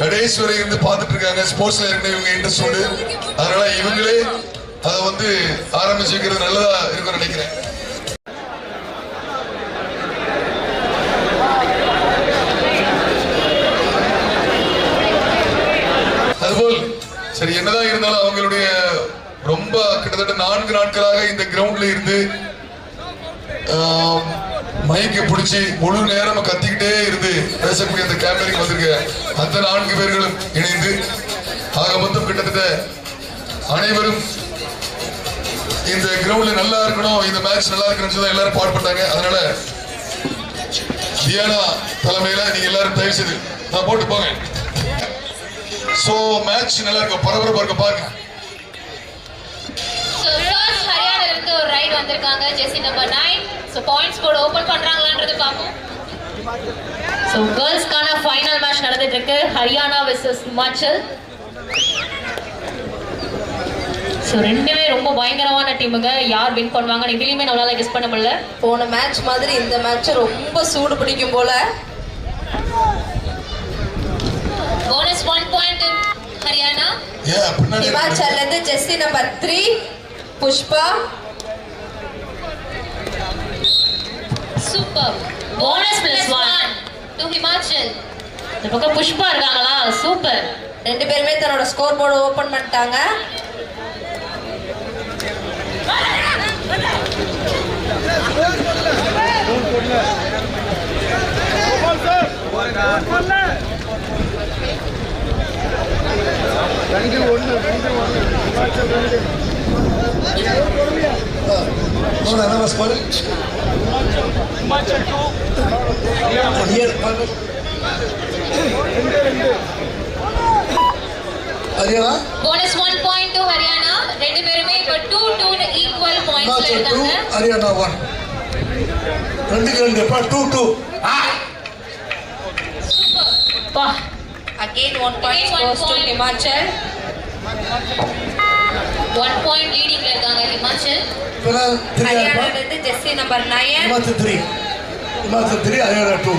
கடைசி வரை இருந்து பார்த்துட்டு இருக்காங்க. ஸ்போர்ட்ஸ்ல இருக்க இவங்க இன்ட்ரெஸ்ட் உண்டு. அதனால இவங்களே அதை வந்து ஆரம்பிச்சு வைக்கிறது நல்லதா இருக்கும்னு நினைக்கிறேன். அதுபோல் சரி என்னதான் இருந்தாலும் அவங்களுடைய ரொம்ப கிட்டத்தட்ட 4 நாட்களாக இந்த கிரவுண்ட்ல இருந்து மைக்கு பிடிச்சி முழு நேரம் கத்திக்கிட்டே இருந்து பேசக்கூடிய அந்த கேமரைக்கு வந்திருக்க அந்த 4 பேர்களும் இணைந்து ஆக மொத்தம் கிட்டத்தட்ட அனைவரும் இந்த கிரவுண்ட்ல நல்லா இருக்கணும், இந்த மேட்ச் நல்லா இருக்கணும்னு எல்லாரும் பாடுபட்டாங்க. அதனால தியானா தலைமையில நீங்க எல்லாரும் தயவு செய்து நான் போட்டு போங்க. சோ மேட்ச் நல்லா இருக்கும், பரபரப்பா இருக்க பாருங்க. ஹரியானால இருந்து ஒரு ரைட் வந்திருக்காங்க jersey number 9. So points board open பண்றாங்களான்றது பாப்போம். சோ गर्ल्सக்கான ஃபைனல் மேட்ச் நடந்துட்டு இருக்கு, ஹரியானா வெர்சஸ் ஹிமாச்சல். சோ ரெண்டுமே ரொம்ப பயங்கரமான டீமுங்க. யார் வின் பண்ணுவாங்க இதுலயுமே நம்மளால கெஸ் பண்ண முடியல. போன மேட்ச் மாதிரி இந்த மேட்ச் ரொம்ப சூடு பிடிக்கும் போல. Bonus 1 point Haryana. ஹிமாச்சல்ல இருந்து jersey number 3 Pushpa. Super. Bonus +1 to Himachal. இந்த பக்கம் புஷ்பா இருக்காங்களா, சூப்பர். ரெண்டு பேருமே தன்னோட ஸ்கோர் போர்டு ஓபன் பண்ணிட்டாங்க. Bonus 1 point to Haryana. ரெண்டு பேருமே இப்போ 2-2 ஈக்குவல் பாயிண்ட்ஸ்ல இருக்காங்க. ஹரியானா 1 2 2 சூப்பர். பா Again 1 point goes to Himachal. 1 point லீடிங்ல இருக்காங்க ஹிமாச்சல். ஹரியானால இருந்து jersey number 9. Himachal 3 Haryana 2.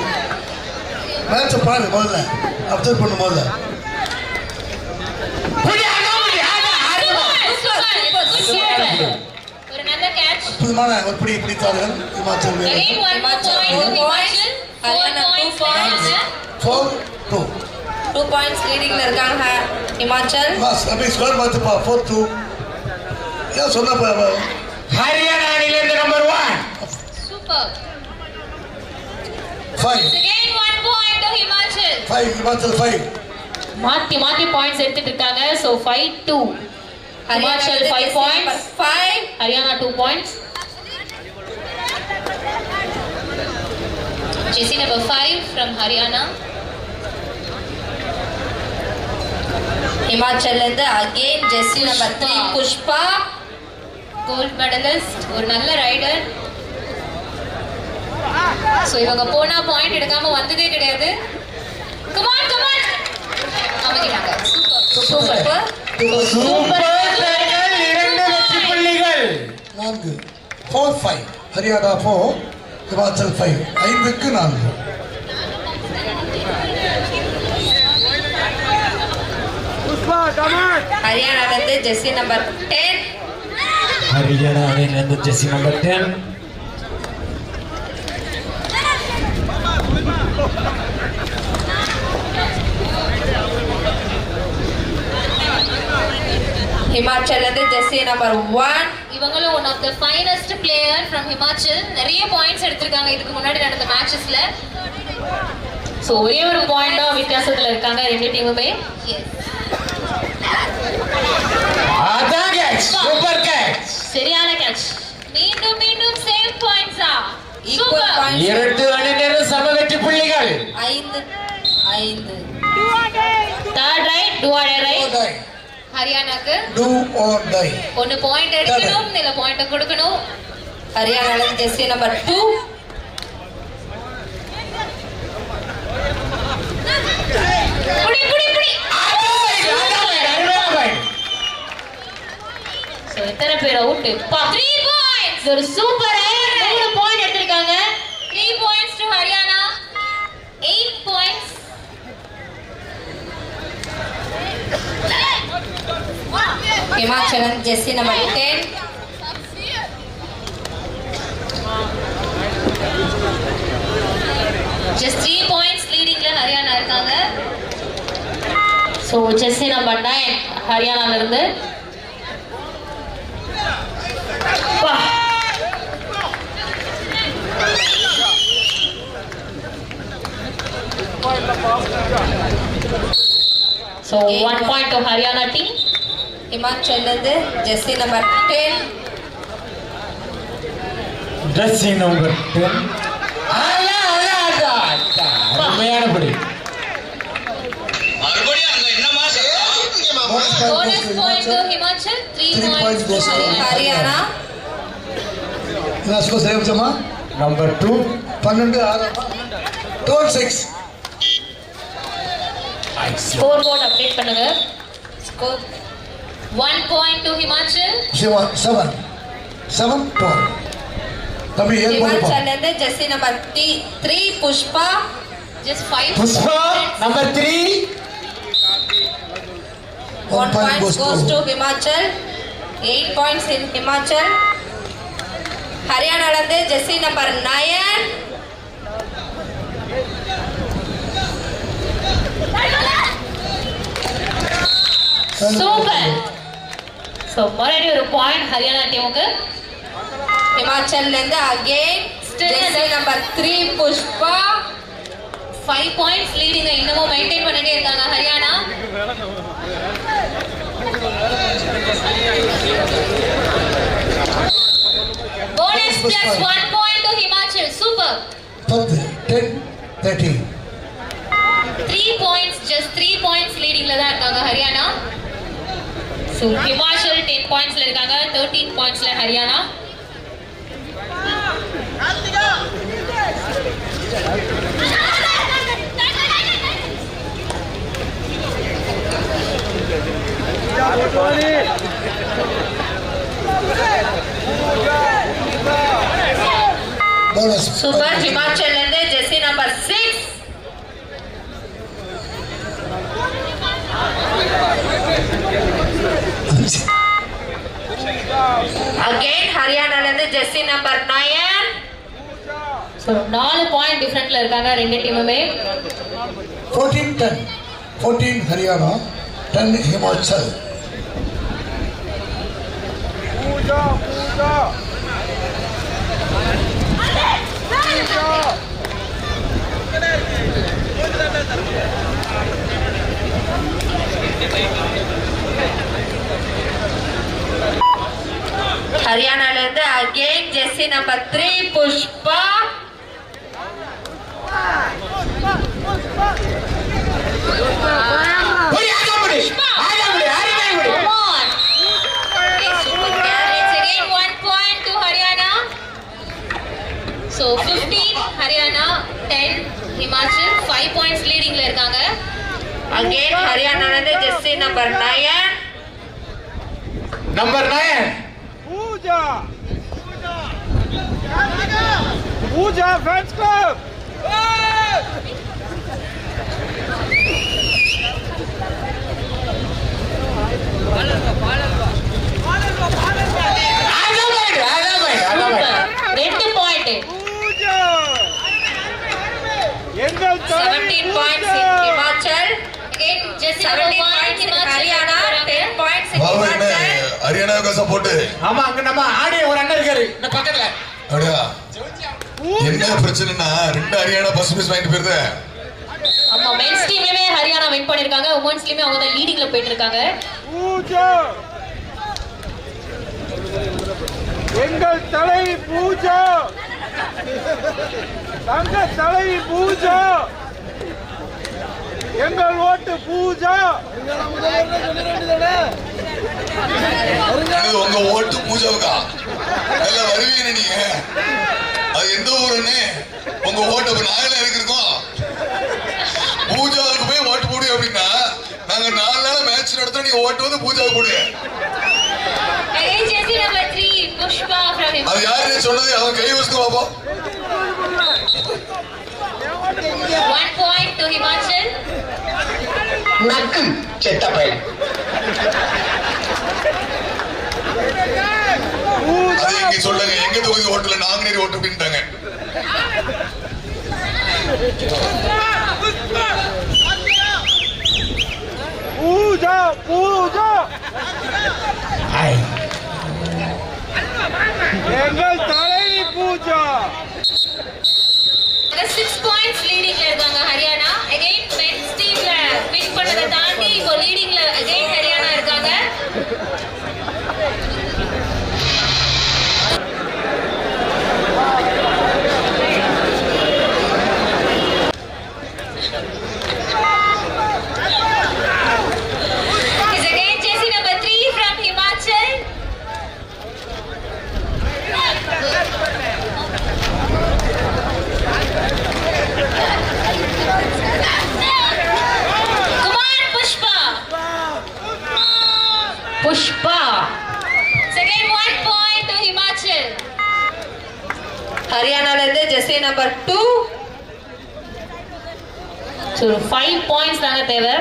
Match பாரு முதல்ல அப்சர்வ் பண்ணு முதல்ல. ஒரு நல்ல கேட்ச். புதுமான ஒரு பிடித்தார்கள் Himachal. Again 1 point Himachal. 4 points Haryana. 4-2. 2 points லீடிங்ல இருக்காங்க ஹிமாச்சல். பஸ் அபி ஸ்கோர் பார்த்துப்பா 4-2. ஏன் சொன்னப்ப ஹரியானா அணியிலிருந்து number 1. Super. 5. Again 1 point to Himachal. 5 Himachal 5. மாத்தி பாயிண்ட்ஸ் எடுத்துட்டு இருக்காங்க. So 5-2. Himachal 5 points. 5 Haryana 2 points. Jersey number 5 from Haryana. ஹிமாச்சல்ல இருந்து again jersey number 3 Pushpa. Gold medallist, ஒரு நல்ல ரைடர். சோ இவங்க போனா பாயிண்ட் எடுக்காம வந்ததே கிடையாது. கம் ஆன் அமைக்கிட்டாங்க. சூப்பர். இரண்டு வெற்றி புள்ளிகள். 4-5 ஹரியானா 4 ஹிமாச்சல் 5. 5க்கு 4. ஹரியானால இருந்து ஜெர்சி நம்பர் 10. ஹரியானா அணியிலிருந்து ஜெர்சி நம்பர் 10. ஹிமாச்சல்ல இருந்து ஜெர்சி நம்பர் 1. இவங்களும் one of the finest player from Himachal. நிறைய பாயிண்ட்ஸ் எடுத்திருக்காங்க இதுக்கு முன்னாடி நடந்த மேட்சஸ்ல. சோ ஒரே ஒரு பாயிண்ட் தான் வித்தியாசத்துல இருக்காங்க ரெண்டு டீமுமே. அதான் கேட்ச், சூப்பர் கேட்ச். சரியான கேட்ச். மீண்டும் சேம் பாயிண்ட்ஸா. Equal points. இரண்டு அணியினரும் சம வெற்றி புள்ளிகள். 5 third raid, do or raid. ஹரியானாக்கு do or die. 1 பாயிண்ட் எடுக்கணும், இல்ல பாயிண்ட் கொடுக்கணும். ஹரியானால இருந்து ஜெர்சி நம்பர் 2. புடி. சோ எத்தனை பேர் அவுட்? 3 பாயிண்ட்ஸ். ஒரு சூப்பர் 3 பாயிண்ட் எடுத்திருக்காங்க. 3 points to Haryana. 8 points Himachal jersey number 10. Just 3 points leadingல ஹரியானா இருக்காங்க. So jersey number 9 ஹரியானால இருந்து So 1 point to Haryana team. Himachal jersey number 10. Jersey number 10. அருமையான படி. Bonus point to Himachal, 3 points to Haryana. Let's go save Jama. Number 2. 12 don't 6. Scoreboard update பண்ணுங்க. Score 1 point to Himachal. 7 12. Tambi 7 Himachal jersey number 3 Pushpa. Just 5 Pushpa number 3. 1 point goes to Himachal. 8 points in Himachal. Haryana jersey number 9. Super. So மறுபடியும் ஒரு point Haryana டீமுக்கு. Himachal again jersey number 3 Pushpa. 5 points leading இன்னமும் maintain பண்ணிட்டே இருக்காங்க Haryana. Bonus plus 1 point to Himachal. Super. 10 13. 3 points, just 3 points leadingல தான் இருக்காங்க Haryana. So Himachal 10 pointsல இருக்காங்க, 13 pointsல Haryana. Bonus. Super. Himachal jersey number 6. Again Haryana jersey number 9. So 4 point டிஃபரன்ட்ல இருக்காங்க ரெண்டு டீமுமே. 14 10. 14 Haryana, 10 Himachal. Haryana again jersey number 3 Pushpa. Come on. Okay, super carries again 1 point to Haryana. So 15 Haryana, 10 Himachal, 5 points leadingல இருக்காங்க. Again Haryana jersey number 9. Number 9. Pooja Fans Club. ரெண்டு point. Pooja. எங்கள் 17 points in Himachal. Again jersey 17 number 1 points in Himachal. Haryana, 10 points in பாவம் என்ன Himachal. ஹரியானாவுக்கு support. ஆமா அங்க நம்ம ஆடிய ஒரு அண்ணன் இருக்காரு இந்த பக்கத்துல. அப்படியா? என்ன பிரச்சனைனா ரெண்டு ஹரியானா ஃபர்ஸ்ட் மிஸ் வாங்கிட்டு போயிருது. ஆமா மென்ஸ் டீம்லயே ஹரியானா வின் பண்ணிருக்காங்க, உமன்ஸ் டீம்லயே அவங்க தான் லீடிங்ல போயிட்டு இருக்காங்க. Pooja. எங்கள் தலைவி பூஜா. தங்க தலைவி பூஜா. எங்கள் ஓட்டு பூஜா. இது உங்க ஓட்டு பூஜாவுக்கா? நல்ல வருவீங்க நீங்க. அது எந்த ஊருன்னு உங்க ஓட்டு நாங்களே இருக்கோம். பூஜாவுக்கு போய் ஓட்டு போடு அப்படின்னா நாங்க 4 நாள் மேட்ச் நடத்த நீங்க ஓட்டு வந்து பூஜாவுக்கு போடு. Again jersey number 3 Pushpa from him. அது யாரு சொன்னது? அவன் கை வச்சுட்டு பாப்போம். 1 point to Himachal. நக்கு செத்த பையன். அது இங்க சொல்லுங்க, எங்க தொகுதி ஓட்டுல நாங்குநேரி ஓட்டு அப்படின்ட்டாங்க. பூஜா பூஜா High. எங்கள் தலைவி பூஜா 6 points leading ல இருக்காங்க ஹரியானா. Again men's teamல win பண்ணதை தாண்டி இப்போ leadingல again ஹரியானா இருக்காங்க. Is again jersey number 3 from Himachal. Come on, Pushpa. Pushpa. Second 1 point to Himachal. ஹரியானால இருந்து ஜெர்சி நம்பர் 2 So 5 points தாங்க தேவை.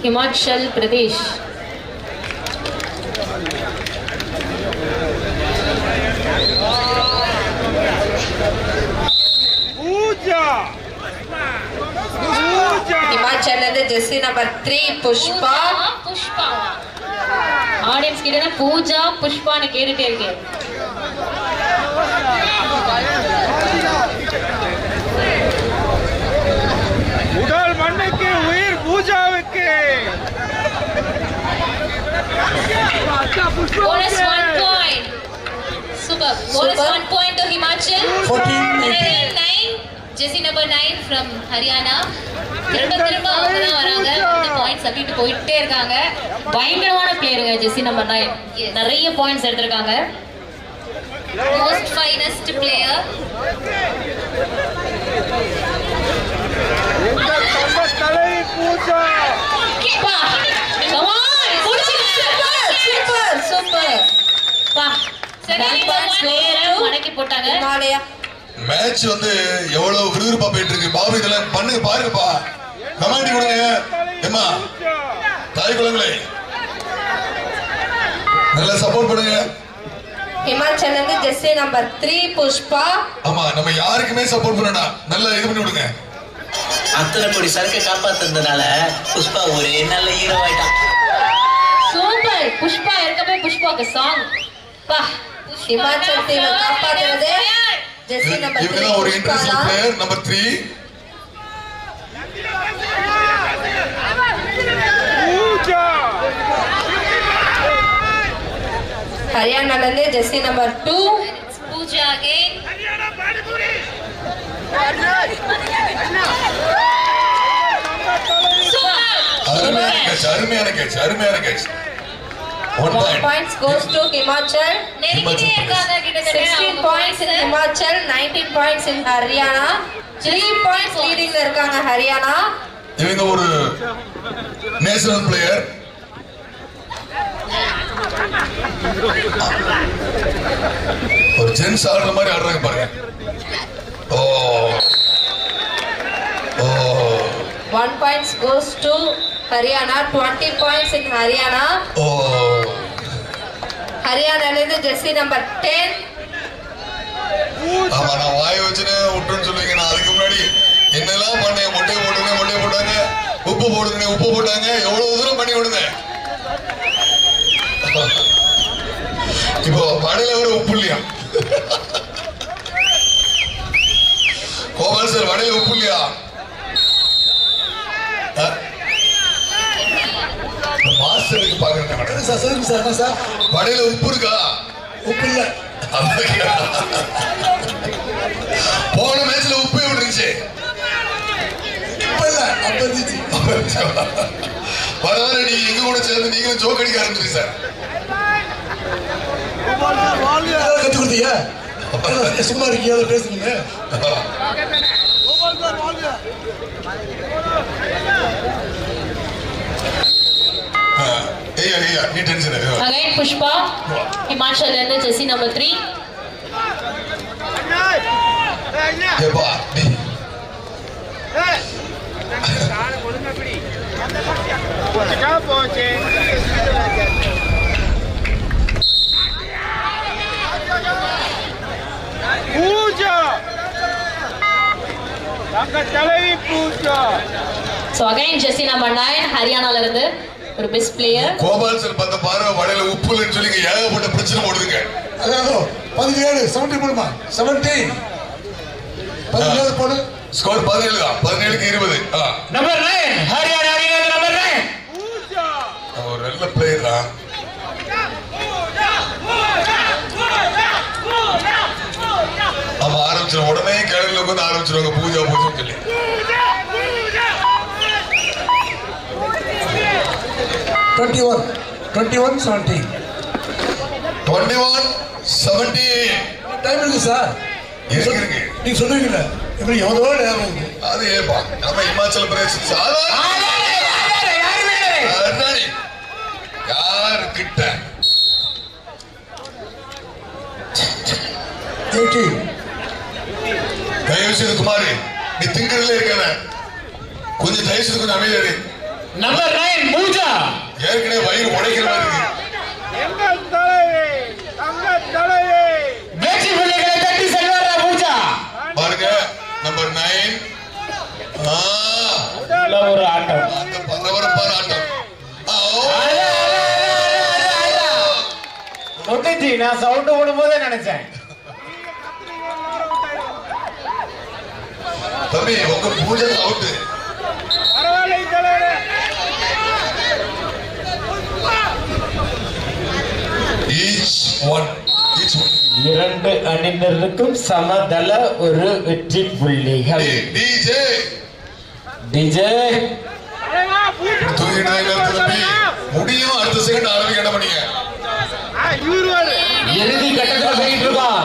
Himachal Pradesh. பூஜா பூஜா ஹிமாச்சல்ல இருந்து jersey number 3 Pushpa Pushpa. Audience கிட்ட தான் பூஜா புஷ்பான்னு கேட்டுட்டே இருக்கேன். உடல் மண்ணுக்கு உயிர் பூஜாவுக்கு Bonus 1 point. Super. Bonus Super. 1 point to Himachal. 14. And again 9. Jersey number 9 from Haryana. திரும்ப அவங்க தான் வராங்க. இந்த பாயிண்ட்ஸ் அப்படிட்டு போயிட்டே இருக்காங்க. பயங்கரமான பிளேயருங்க ஜெர்சி நம்பர் 9. நிறைய பாயிண்ட்ஸ் எடுத்திருக்காங்க. Most finest player. எங்கள் தங்க தலைவி பூஜா பா. Come on. சூப்பர் சூப்பர் பா. செகண்ட் பிளேயரை மடக்கி போட்டாங்க. ஹிமாலயா மேட்ச் வந்து எவ்வளவு விறுவிறுப்பா போயிட்டு இருக்கு. பாபு இதெல்லாம் பண்ணுங்க, பாருங்கப்பா, கமெண்ட் கொடுங்க. ஏமா பூஜா தாய் குழந்தைகளே, நல்லா சப்போர்ட் பண்ணுங்க. ஹிமாச்சல்ல இருந்து ஜெர்சி நம்பர் 3 புஷ்பா ஆமா, நம்ம யாருக்குமே சப்போர்ட் பண்ணடா, நல்லா இது பண்ணி விடுங்க. அத்தனை கோடி சரக்கு காப்பாத்துறதுனால புஷ்பா ஒரே நல்ல ஹீரோ ஆயிட்டான். சூப்பர். புஷ்பா இருக்கப்பே புஷ்பாக்கு சாங். பா. ஹிமாச்சல் டீமை காப்பாத்துறது ஜெர்சி நம்பர் இவங்க 3 தான் ஒரு புஷ்பா இன்டர்நேஷனல் தான். Player number 3. பூஜா ஹரியானால இருந்து ஜெர்சி நம்பர் 2 Pooja again. அருமையான கேட்ச், அருமையான கேட்ச், அருமையான catch. 1 1 point. points goes to Himachal. நெருங்கிட்டே இருக்காங்க கிட்டத்தட்ட 16 points in Himachal, 19 points in Haryana. 3 points leading ல இருக்காங்க ஹரியானா. இவங்க ஒரு நேஷனல் பிளேயர். ஒரு ஜென்ஸ் ஆடுற மாதிரி ஆடுறாங்க பாருங்க. ஓ ஓ 1 points goes to Haryana. 20 points in Haryana. ஓ ஹரியானால இருந்து ஜெர்சி நம்பர் 10 ஆமா, நான் வாய வச்சுன்னு விட்டுன்னு சொல்லுவீங்க. நான் அதுக்கு முன்னாடி என்னெல்லாம் பண்ணேன், மொட்டையை போட்டாங்க, உப்பு போட்டாங்க, எவ்வளவு தூரம் பண்ணி விடுங்க. இப்போ வடையில வர உப்பு இல்லையா? கோபால் சார், வடையில உப்பு இல்லையா? மாஸ்டருக்கு பாக்குறேன். சார் சொல்லுங்க சார். என்ன சார்? வடையில உப்பு இருக்கா? உப்பு இல்லை. போன மேட்ச்ல உப்பு எப்படி இருந்துச்சு? உப்பு இல்லை, அப்ப இருந்துச்சு. வர வர நீங்க எங்க கூட சேர்ந்து நீங்களும் ஜோக் அடிக்க ஆரம்பிச்சிருங்க சார். யாரை கத்து கொடுத்தீங்க? சும்மா இருக்கீங்க, அதை பேசுங்க. ஐயா நீ tension. Again Pushpa. Himachal and jersey number 3. ஏப்பா நீ போச்சு தலைவி Pooja So again Jesse number 9 ஹரியானால இருந்து ஒரு பெஸ்ட் பிளேயர். கோபால் சார் பத்த பாரு வடையில உப்பு இல்லைன்னு சொல்லி இங்க ஏகப்பட்ட பிரச்சனை ஓடுதுங்க. அதோ 17 70 போடுமா 70 17 போடு ஸ்கோர் 17 தான். 17க்கு 20. நம்பர் 9 ஹரியானா அணியினர் நம்பர் 9 பூஜா ஒரு நல்ல பிளேயர் தான். அவன் ஆரம்பிச்சிட உடனே கேடல உட்காந்து ஆரம்பிச்சிருவாங்க பூஜா பூஜை சொல்லி. 21 70 டைம் இருக்கு சார். இருக்கு. நீங்க சொல்லுவீங்கல்ல இப்படி எவ்வளோ நேரம் இருக்கு. அது ஏப்பா நம்ம இமாச்சல பிரதேச யார் கிட்ட 80 தயவு செய்து குமாரி நீ திங்கறதுல இருக்காத கொஞ்சம் தயவு செய்து கொஞ்சம் அமைதியா இரு. நம்பர் 9 பூஜா ஏற்கனவே வயிறு உடைக்கிற மாதிரி இருக்கு. எங்கள் தலைவி தங்க தலைவி வெற்றி புள்ளிகளை தட்டி செல்வாரா பூஜா பாருங்க நம்பர் 9 நல்ல ஒரு ஆட்டம் அந்த பரபரப்பான ஆட்டம். முட்டிச்சு நான் சவுண்ட் போடும்போதே நினைச்சேன். தம்பி உங்க பூஜை அவுட். பரவாயில்லை தலைவி ஈச் ஒன் இரண்டு அணியினருக்கும் சமதள ஒரு வெற்றி புள்ளிகள். டிஜே டிஜே தலைவா பூஜா தம்பி முடியும் அடுத்த செகண்ட் ஆரம்பிக்க என்ன பண்ணீங்க? யூர்வல் இறுதி கட்டத்தில் போயிட்டு இருக்கோம்.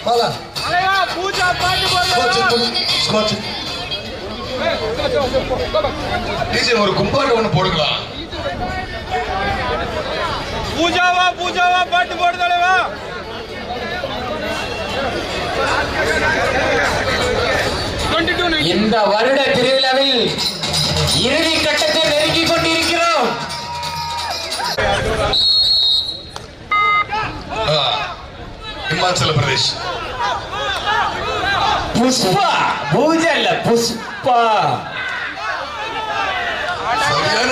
பாலா தலைவா பூஜா பாட்டு போடுறோம் ஸ்காட்ச் டிஜே ஒரு கும்பாட்டு ஒண்ணு போடுங்களா? பூஜாவா பூஜாவா பாட்டு போடு தலைவா இந்த வருட திருவிழாவில் இறுதி கட்டத்தை நெருங்கிக் கொண்டிருக்கிறோம். இமாச்சல பிரதேஷ் புஷ்பா பூஜா இல்ல புஷ்பா. சரியான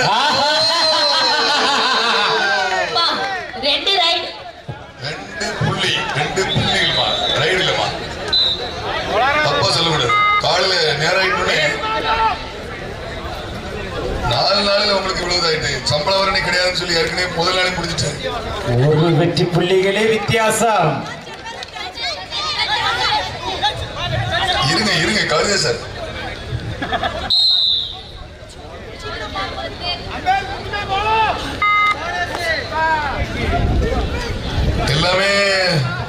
பா ரெண்டு ரைட் 2 புள்ளிகள்மா ரைடு இல்லமா தப்பா சொல்லக்கூடாது. காலையில நேரம் ஆயிட்டோன்னே 4 நாளில் உங்களுக்கு இவ்வளவு ஆயிட்டு சம்பளம் வரணி கிடையாதுன்னு சொல்லி ஏற்கனவே முதல் நாளே முடிஞ்சிட்டேன். ஒரு வெற்றி புள்ளிகளே வித்தியாசம். இருங்க கவிதை சார். எல்லாமே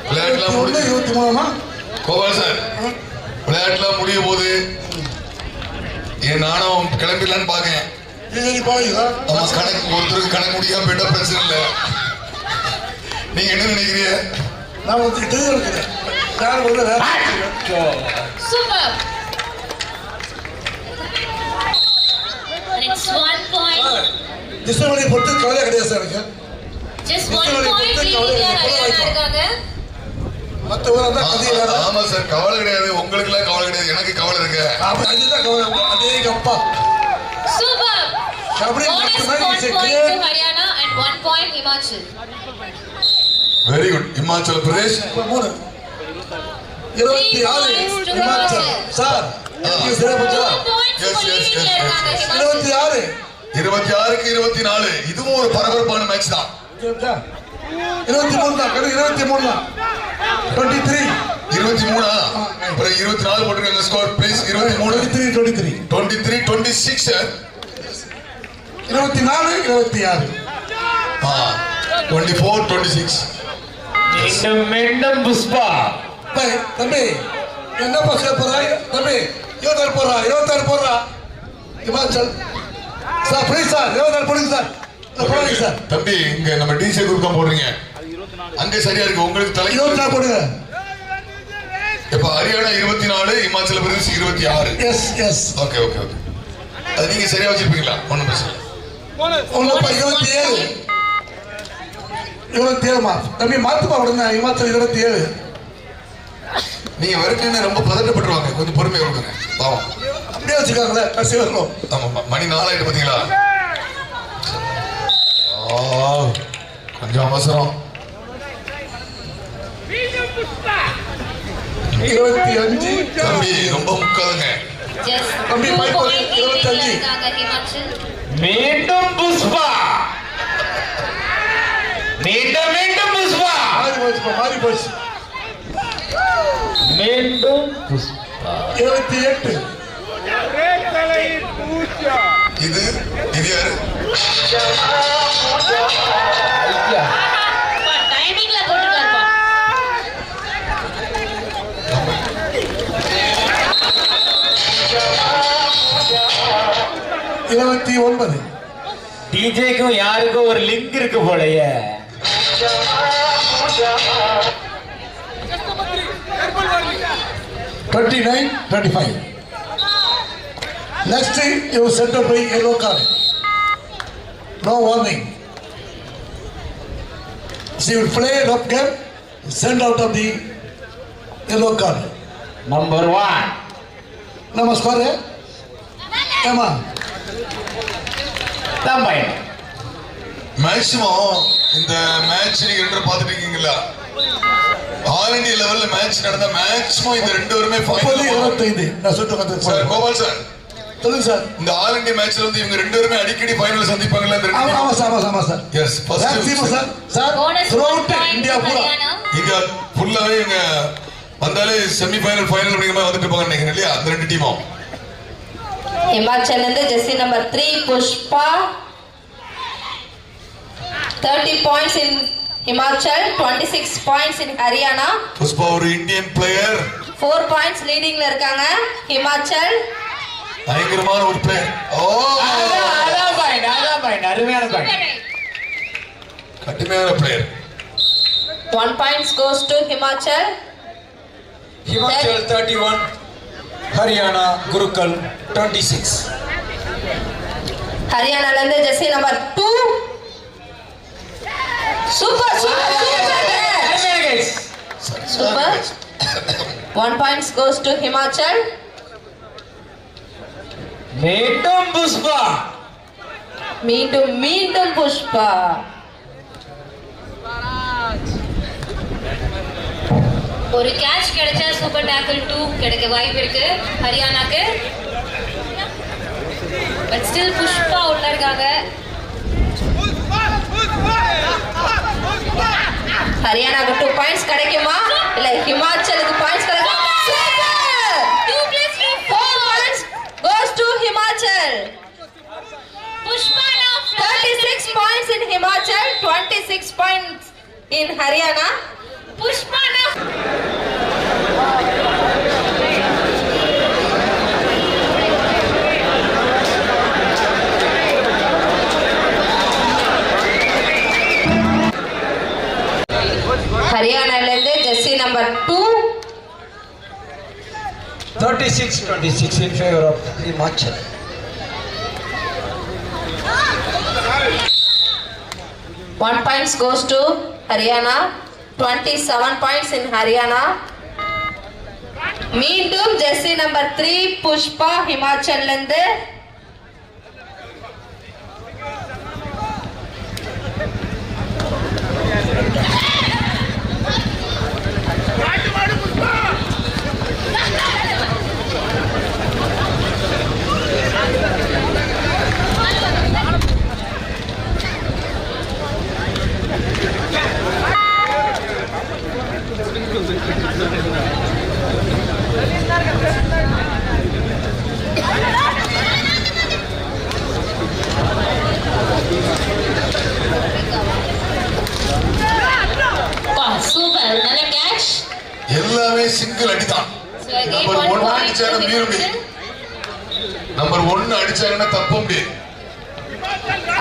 விளையாட்டுலாம் முடிஞ்சு 23 கோபால் சார் விளையாட்டுலாம் முடிய போது என் நானும் கிளம்பிடலான்னு பாக்கேன். ஆமா கணக்கு ஒருத்தருக்கு கணக்கு முடியாம போயிட்டா பிரச்சனை இல்லை. நீங்க என்ன நினைக்கிறீங்க? நான் வந்து தெரிஞ்சிருக்கிறேன் யார் வந்து வேற சூப்பர். It's 1 point. டிஸ்டர்பனை பொறுத்து கவலை கிடையாது சார் எனக்கு. Just 1 point leading ஹரியானா இருக்காங்க. மற்ற ஊரா தான் கதை வேற. ஆமா சார் கவலை கிடையாது. உங்களுக்கு எல்லாம் கவலை கிடையாது. எனக்கு கவலை இருக்கு. அதுதான் கவலை. அதே அப்பா Super. Kabaddi Bonus 1 point to Haryana and 1 point Himachal. Very good. Himachal Pradesh 3 26 Himachal sir இது சரியா போச்சா? 2 points Yes, for yes, leading yes, இருக்காங்க yes. Himachal. 26க்கு 24 இதுவும் ஒரு பரபரப்பான மேட்ச் தான். 23 தான் கரெக்ட் 23 தான் 23 23 அப்புறம் 24 போட்டுருக்காங்க ஸ்கோர் ப்ளீஸ். 23 23 26 24 26 24 26 மீண்டும் புஷ்பா. தம்பி என்னப்பா செய்ய போறாய் தம்பி 26 போடுறா இமாச்சல் சார் ப்ளீஸ் சார் 26 போடுங்க சார் போடுங்க சார் தம்பி இங்க நம்ம டிசி குரூப் தான் போடுறீங்க. அங்க சரியா இருக்கு உங்களுக்கு தலை 24 போடுங்க. இப்ப ஹரியானா 24 இமாச்சல பிரதேஷ் 26. எஸ் ஓகே அது நீங்க சரியா வச்சிருப்பீங்களா? ஒண்ணும் பிரச்சனை இல்லை. ஒன்றுப்பா 27 மா தம்பி மாத்துப்பா உடனே இமாச்சல் 27 நீங்க வருங்கன்னு ரொம்ப பதட்டப்பட்டுருவாங்க, கொஞ்சம் பொறுமையா கொடுங்க பாவம். அப்படியே வச்சுக்காங்களே கடைசி வரணும். ஆமா, மணி 4 ஆயிட்டு பாத்தீங்களா? கொஞ்சம் அவசரம். 25 தம்பி ரொம்ப முக்காதுங்க. Just தம்பி, 2 5 point lead 25. இருக்காங்க ஹிமாச்சல். மீண்டும் புஷ்பா மீண்டும் புஷ்பா மாறி போச்சு மீண்டும் புஷ்பா 28. இது யாரு? ஐயா டைமிங்ல போட்டுருக்காருப்பா. டிஜேக்கும் யாருக்கும் ஒரு லிங்க் இருக்கு போலயே. 29-25. Next you set up a yellow card. No warning. So you play rough game, send out of the yellow card. Number 1 Namaskar. Come on. Thambai maximum இந்த மேட்ச் நீங்க ரெண்டு பாத்துட்டு இருக்கீங்களா? ஆல் இந்தியா லெவல்ல மேட்ச் நடந்த மேக்சிமம் இந்த ரெண்டு பேருமே அப்போது ஃபைனல். 25. நான் சொல்லிட்டு சார் கோபால் சார், சொல்லுங்க சார். இந்த ஆல் இந்தியா மேட்ச்ல வந்து இவங்க ரெண்டு பேருமே அடிக்கடி ஃபைனல் சந்திப்பாங்கல்ல இந்த ஆமா ரெண்டு. ஆமா sir. Yes, first sir sir Bonus throughout point India to பூரா Haryana. இங்க ஃபுல்லாவே இவங்க வந்தாலே செமி ஃபைனல் ஃபைனல் அப்படிங்கிற மாதிரி வந்துட்டு இருப்பாங்க நினைக்கிறேன் இல்லையா அந்த ரெண்டு டீமும். Himachal Jersey number 3 Pushpa 30 points in Himachal, 26 points in Haryana. Pushpa ஒரு இந்தியன் பிளேயர், 4 points leading ல இருக்காங்க Himachal. பயங்கரமான ஒரு பிளேயர். அதான் பாயிண்ட் அருமையான பாயிண்ட். கடுமையான player. 1 point goes to Himachal. Himachal 31, Haryana Gurukul 26. Haryana Jersey number 2 super super 1 point goes to Himachal. மீண்டும் புஷ்பா மீண்டும் புஷ்பா. ஒரு கேட்ச் கிடைச்சா சூப்பர் டாக்கிள் 2 கிடைக்க வாய்ப்பு இருக்கு ஹரியானாக்கு. பட் ஸ்டில் புஷ்பா உள்ள இருக்காங்க. ஹரியானாக்கு 2 points கிடைக்குமா இல்ல ஹிமாச்சலுக்கு பாயிண்ட்ஸ் கிடைக்குமா? Super 4 points goes to Himachal. Pushpa now 36 points in Himachal, 26 points in Haryana. Pushpa now Haryana Jersey number 2 36-26 in favor of Himachal. one points goes to Haryana, 27 points in Haryana. மீண்டும் Jersey number 3 Pushpa ஹிமாச்சல்ல இருந்து. Super நல்ல catch. எல்லாமே single அடிதான். So again number 1 1 point அடிச்சாங்க to மீற முடியும். Number 1 அடிச்சாங்கன்னா தப்ப முடியும்.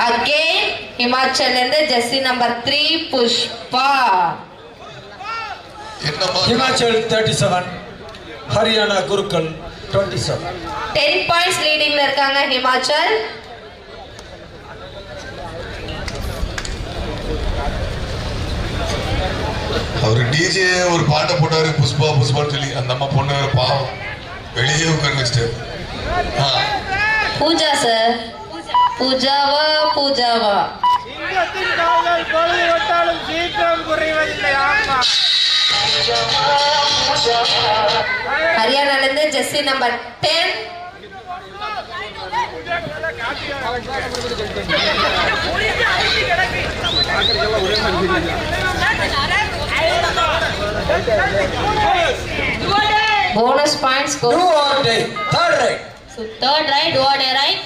Again ஹிமாச்சல்ல இருந்து ஜெர்சி நம்பர் 3 புஷ்பா. என்னமா Himachal 37, Haryana Gurukul 27. 10 points leading ல இருக்காங்க ஹிமாச்சல். அவர் டிஜே ஒரு பாட்டை போட்டாரு புஷ்பா புஷ்பான்னு சொல்லி அந்த அம்மா பொண்ணு வேற பாவம் வெளியே உட்காந்து வச்சுட்டு பூஜா சார். பூஜாவா பூஜாவா. சிங்கத்தின் கால்கள் பொழுது விட்டாலும் சீக்கிரம் குறைவதில்லை. ஆமா. ஹரியானால இருந்து jersey number 10. Bonus points go. Do or die. Third right. So third right, do or die right.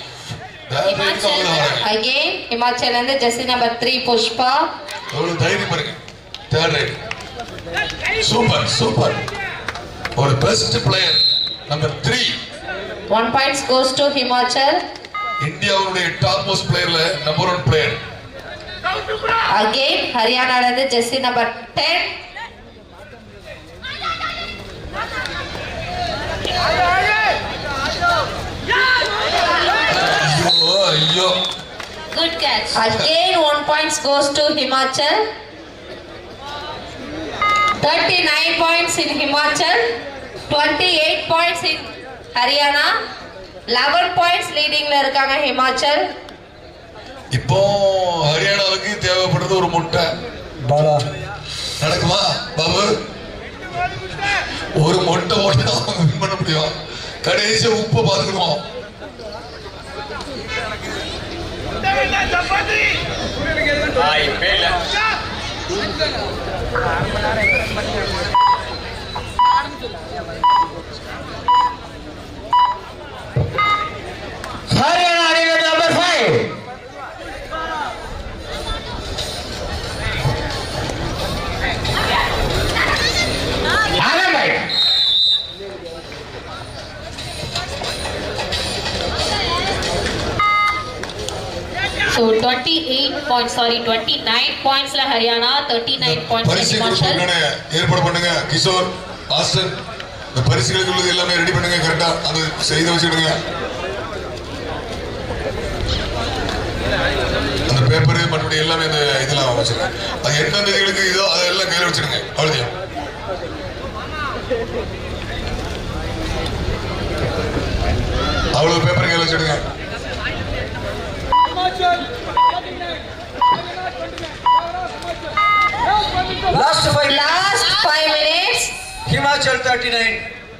Again, Himachal and the jersey number 3 Pushpa. எவ்வளவு தைரியம் பாருங்க. Third raid. சூப்பர். ஒரு best player number 3. 1 points goes to Himachal. இந்தியாவுடைய top most பிளேயர்ல number 1 player. Again, Haryana and the jersey number 10. ஐயோ. Good catch. Again, 1 points goes to Himachal. 39 points in Himachal. 28 points in Haryana. 11 points leading la irukanga Himachal. இப்போ ஹரியானாவுக்கு தேவைப்படுறது ஒரு முட்டை. Bala. நடக்குமா பாபு? ஒரு முட்டை போட்டு வின் பண்ண முடியும். கடைசி உப்பு பாத்துக்கணும். Haryana arrived number 5. Anand. So 28 points, 29 points la Haryana, 39 points la பரிசுகளுக்கு Himachal. ஏற்பாடு பண்ணுங்க. கிஷோர், ஆஸ்டன், இந்த பரிசுகளுக்கு உள்ளது எல்லாமே ரெடி பண்ணுங்க. கரெக்டா அது செய்து வச்சுடுங்க. அந்த பேப்பர் மற்றபடி எல்லாமே இந்த இதெல்லாம் வச்சிருங்க. அது எந்தெந்த இதுகளுக்கு இதோ அதெல்லாம் கையில வச்சிடுங்க. அவ்வளவுதான். அவ்வளவு பேப்பர் கையில வச்சிடுங்க. Last 5. Last 5 minutes. Himachal 39.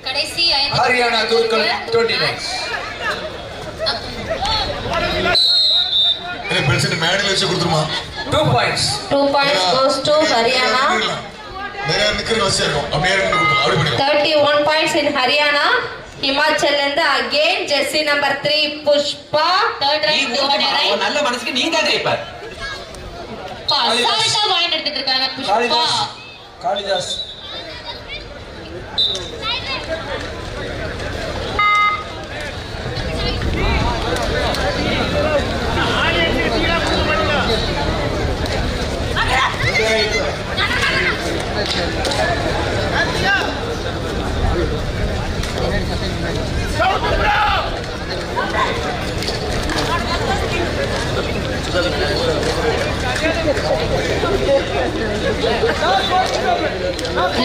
கடைசி 5 Haryana Gurukul 29. பெருசு மேடையில் வச்சு கொடுத்துருமா? 2 points. 2 points goes to Haryana. நிறைய நிக்கிற வச்சு இருக்கும். அப்படியே கொடுத்துரும். அப்படி பண்ணிக்கலாம். 31 points in Haryana. Himachal and the again jersey number 3 Pushpa. third right, do or die right. நல்ல மனசுக்கு நீ தான் ஜெயிப்பார். அசால்ட்டா பாயிண்ட் எடுத்துட்டு இருக்காங்க புஷ்பா. Kalidas.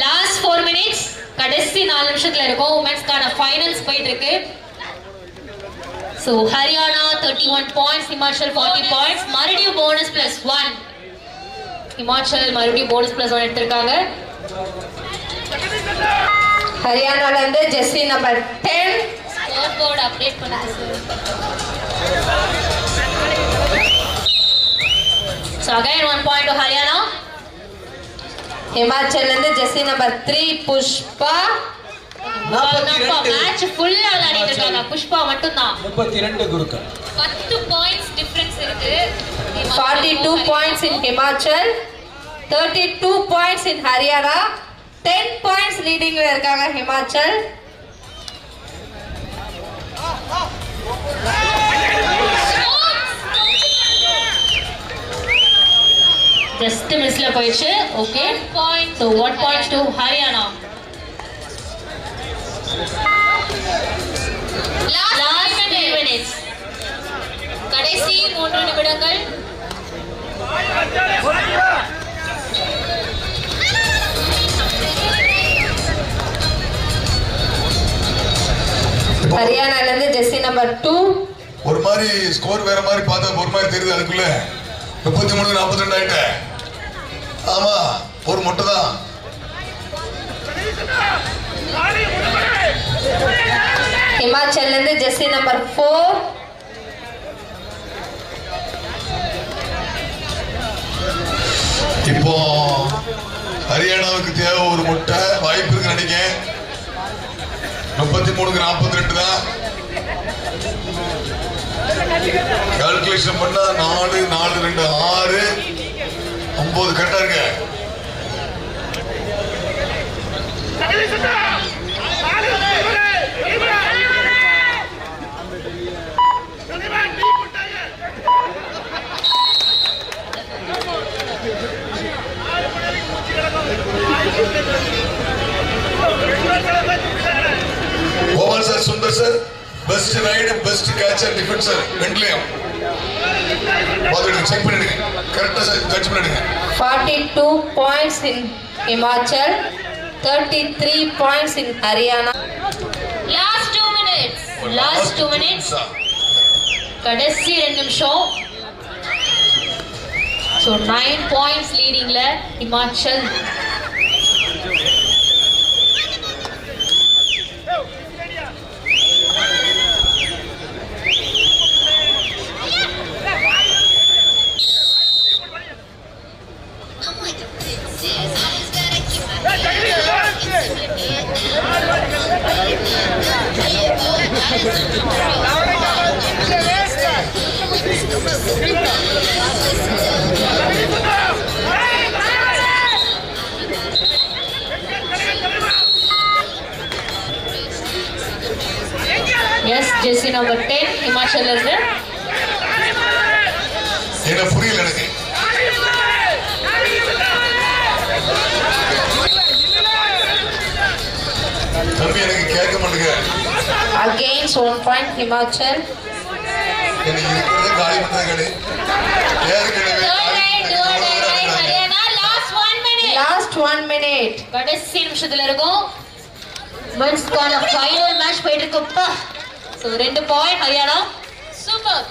லாஸ்ட் 4 மினிட்ஸ் கடைசி 4 நிமிஷத்துல இருக்கும். உமன்ஸ்கான ஃபைனல்ஸ் போயிட்டு இருக்கு. So Haryana 31 points, Himachal 40 points. மறுபடியும் போனஸ் +1. Himachal மறுபடியும் போனஸ் +1 எடுத்திருக்காங்க. Haryana and the jersey number 10. Score board update பண்ணுங்க sir. So again 1 point to Haryana. Himachal and the jersey number 3 Pushpa. Match ஃபுல்லா விளையாடிட்டு இருக்காங்க. புஷ்பா மட்டும் தான் 32 Gurukul. 10 பாயிண்ட்ஸ் டிஃபரன்ஸ் இருக்கு. 42 points in Himachal. 32 points in Haryana. 10 points leading la irukanga Himachal. Just மிஸ்ல போயிடுச்சு. Okay point. So 1 point to Haryana. Last 3 minutes. கடைசி 3 நிமிடங்கள். jersey number 2. ஒரு மாதிரி ஸ்கோர் வேற மாதிரி பார்த்தா ஒரு மாதிரி தெரியுது. அதுக்குள்ள 33-42 ஆயிட்ட. ஆமா, ஒரு மொட்டை தான். Himachal இருந்து jersey number 4. இப்போ ஹரியானாவுக்கு தேவை ஒரு முட்டை. வாய்ப்பு இருக்கு நினைக்கிறேன். 33-42 தான். கால்குலேஷன் பண்ணா 4, 4, 2, 6, 9 கரெக்டா இருக்கு. Gopal sir, Sundar sir, best raid, best catcher, defencer ரெண்டுலயும் பாத்துடுங்க, செக் பண்ணிடுங்க, கரெக்டா ஜட்ஜ் பண்ணிடுங்க. 42 points in Himachal, 33 points in Haryana. Last 2 minutes. Last 2 minutes. கடைசி 2 நிமிஷம். So 9 points leadingல Himachal. Yes, jersey number 10 Himachal இருந்து. என்ன புரியல எனக்கு. தம்பி எனக்கு கேட்க மாட்டேங்க. Against 1 point Himachal. எனக்கு இருக்கிறது காலி பண்ணது கடை. ஏற்கனவே Haryana last 1 minute. Last 1 minute. கடைசி நிமிஷத்துல இருக்கும். மென்ஸ்கான ஃபைனல் மேட்ச் போயிட்டு இருக்குப்பா. So 2 point Haryana. Super.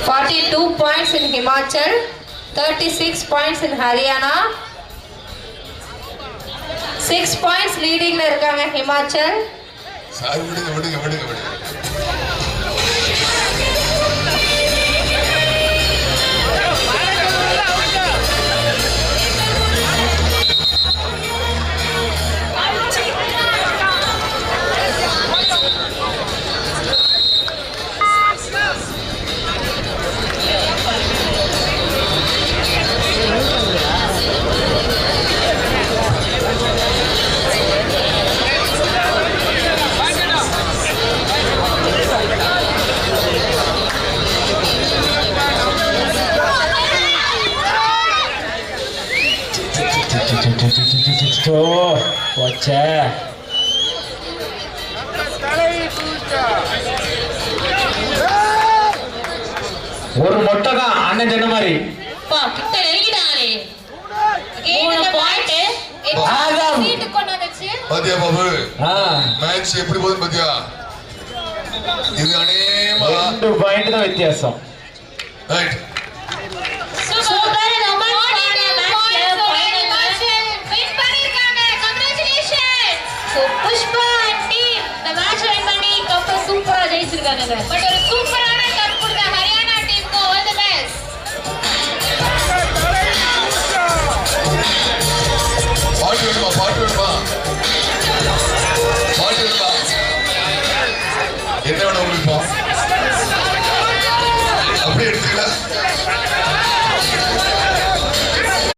42 points in Himachal, 36 points in Haryana. 6 points leading ல இருக்காங்க Himachal. சார் விடுங்க விடுங்க விடுங்க விடுங்க. போச்சே. ஒரு மொட்டை தான் அண்ணன் சொன்ன மாதிரி. பா கிட்ட நெருங்கிட்டாங்களே. 3 பாயிண்ட். ஆதம். சீட்டு கொண்டு வந்துச்சு. பாத்தியா பாபு, ஆ, மேட்ச் எப்படி போகுது பாத்தியா? இது அநேகமா 2 பாயிண்ட் தான் வித்தியாசம். Right. Super number 42 final match win பண்ணிருக்காங்க. Congratulations. So Pushpa and team இந்த மேட்ச் வின் பண்ணி கப் சூப்பரா ஜெயிச்சிருக்காங்க. பட் ஒரு சூப்பரான கப் கொடுத்த ஹரியானா டீமுக்கு ஆல் தி பெஸ்ட். பாட்டு வேணுமா? பாட்டு வேணுமா? பாட்டு வேணுமா? என்ன வேணும் உங்களுக்கு?